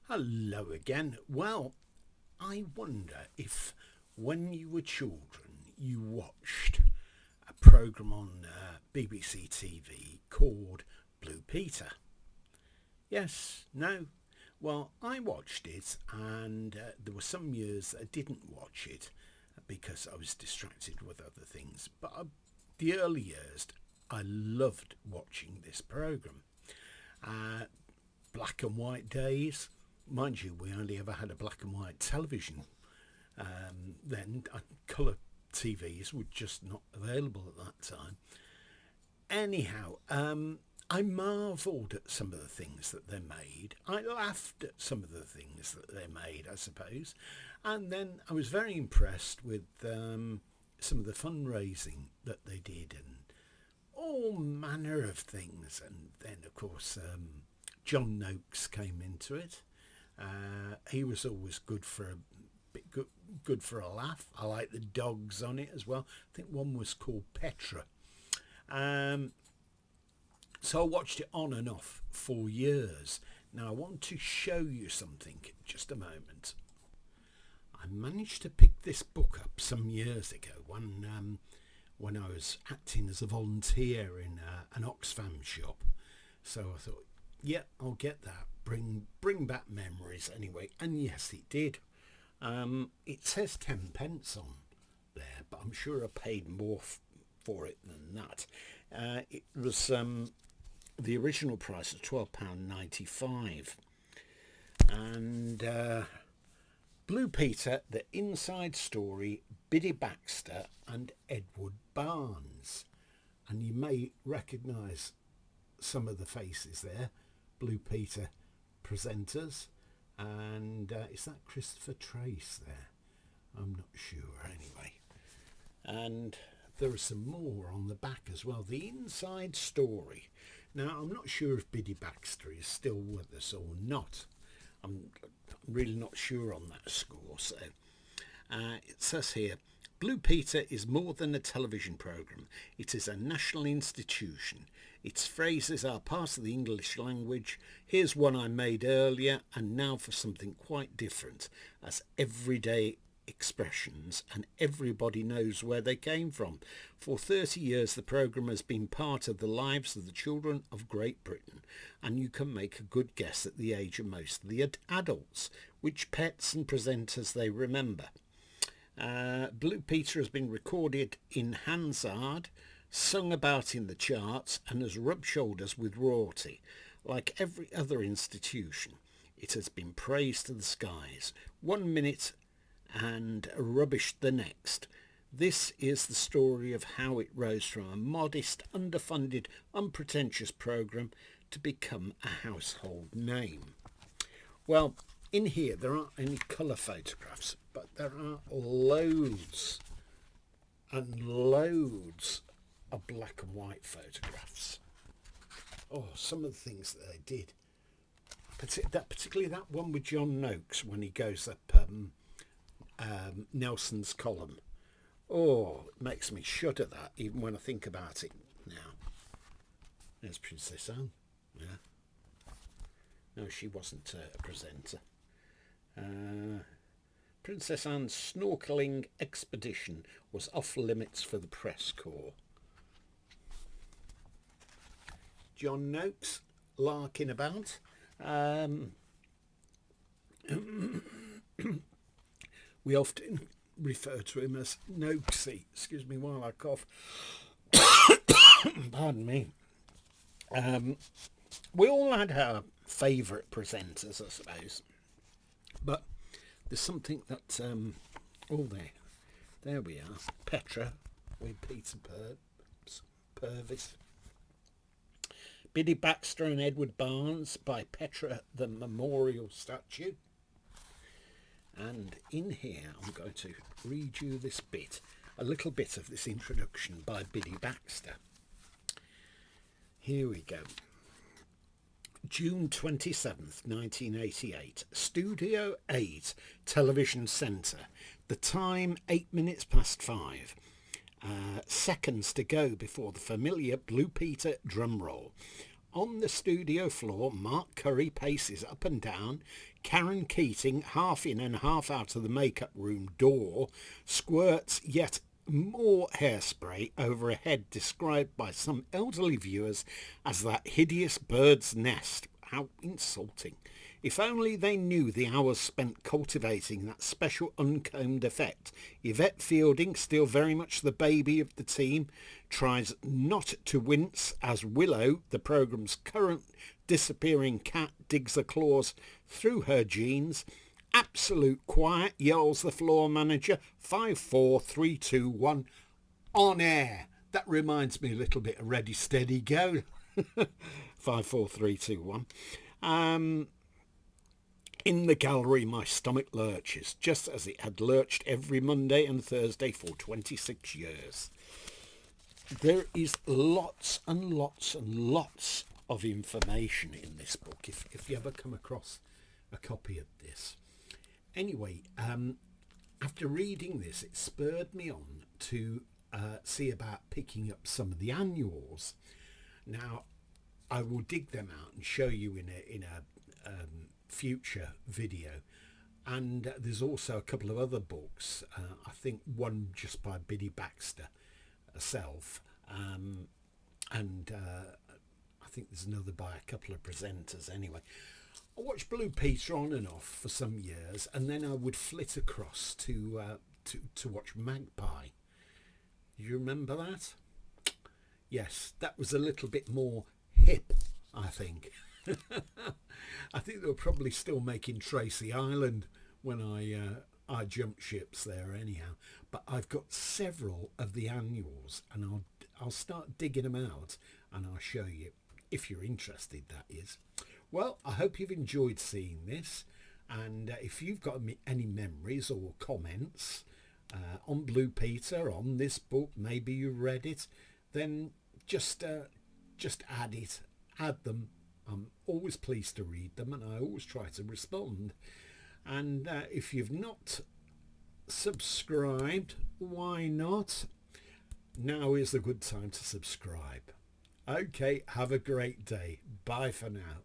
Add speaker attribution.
Speaker 1: Hello again. Well, I wonder if when you were children you watched a programme on BBC TV called Blue Peter. Yes? No? Well, I watched it and there were some years I didn't watch it because I was distracted with other things. But the early years I loved watching this programme. Uh, Black and white days. Mind you, we only ever had a black and white television. Then colour TVs were just not available at that time. Anyhow, I marvelled at some of the things that they made. I laughed at some of the things that they made, I suppose. And then I was very impressed with some of the fundraising that they did and all manner of things. And then, of course, John Noakes came into it. He was always good for a bit good for a laugh. I like the dogs on it as well. I think one was called Petra. So I watched it on and off for years. Now I want to show you something. Just a moment. I managed to pick this book up some years ago when I was acting as a volunteer in an Oxfam shop. So I thought, yeah, I'll get that. Bring back memories anyway. And yes, it did. It says 10 pence on there, but I'm sure I paid more for it than that. It was the original price of £12.95. And Blue Peter, the inside story, Biddy Baxter and Edward Barnes. And you may recognise some of the faces there. Blue Peter presenters, and is that Christopher Trace there? I'm not sure anyway. And there are some more on the back as well, the inside story. Now I'm not sure if Biddy Baxter is still with us or not. I'm really not sure on that score. So it says here, Blue Peter is more than a television programme. It is a national institution. Its phrases are part of the English language. Here's one I made earlier, and now for something quite different, as everyday expressions, and everybody knows where they came from. For 30 years the programme has been part of the lives of the children of Great Britain, and you can make a good guess at the age of most of the adults, which pets and presenters they remember. Blue Peter has been recorded in Hansard, sung about in the charts, and has rubbed shoulders with royalty. Like every other institution, it has been praised to the skies, 1 minute and rubbished the next. This is the story of how it rose from a modest, underfunded, unpretentious programme to become a household name. Well, in here there aren't any colour photographs, but there are loads and loads of black and white photographs. Oh, some of the things that they did, particularly that one with John Noakes when he goes up Nelson's column. Oh, it makes me shudder, that, even when I think about it now. There's Princess Anne. Yeah. No, she wasn't a presenter. Princess Anne's snorkelling expedition was off limits for the press corps. John Noakes larking about. We often refer to him as Noakesy. Excuse me while I cough. Pardon me. We all had our favourite presenters, I suppose. But there's something that... there we are. Petra with Peter Purvis. Biddy Baxter and Edward Barnes by Petra the Memorial Statue. And in here I'm going to read you this bit, a little bit of this introduction by Biddy Baxter. Here we go. June 27th, 1988, Studio 8, Television Centre. The time 8 minutes past 5. Seconds to go before the familiar Blue Peter drum roll. On the studio floor, Mark Curry paces up and down. Karen Keating, half in and half out of the makeup room door, squirts yet more hairspray over a head described by some elderly viewers as that hideous bird's nest. How insulting. If only they knew the hours spent cultivating that special uncombed effect. Yvette Fielding, still very much the baby of the team, tries not to wince as Willow, the programme's current disappearing cat, digs her claws through her jeans. Absolute quiet, yells the floor manager. 5, 4, 3, 2, 1. On air. That reminds me a little bit of Ready, Steady, Go. 5, 4, 3, 2, 1. In the gallery, my stomach lurches, just as it had lurched every Monday and Thursday for 26 years. There is lots and lots and lots of information in this book, if you ever come across a copy of this. Anyway, after reading this, it spurred me on to see about picking up some of the annuals. Now, I will dig them out and show you in a future video. And there's also a couple of other books. I think one just by Biddy Baxter herself, and I think there's another by a couple of presenters. Anyway, I watched Blue Peter on and off for some years, and then I would flit across to watch Magpie. You remember that? Yes, that was a little bit more hip, I think. I think they were probably still making Tracy Island when I jumped ships there anyhow. But I've got several of the annuals, and I'll start digging them out and I'll show you, if you're interested, that is. Well, I hope you've enjoyed seeing this, and if you've got any memories or comments on Blue Peter, on this book, maybe you read it, then just add them. I'm always pleased to read them, and I always try to respond. And if you've not subscribed, why not? Now is a good time to subscribe. Okay, have a great day. Bye for now.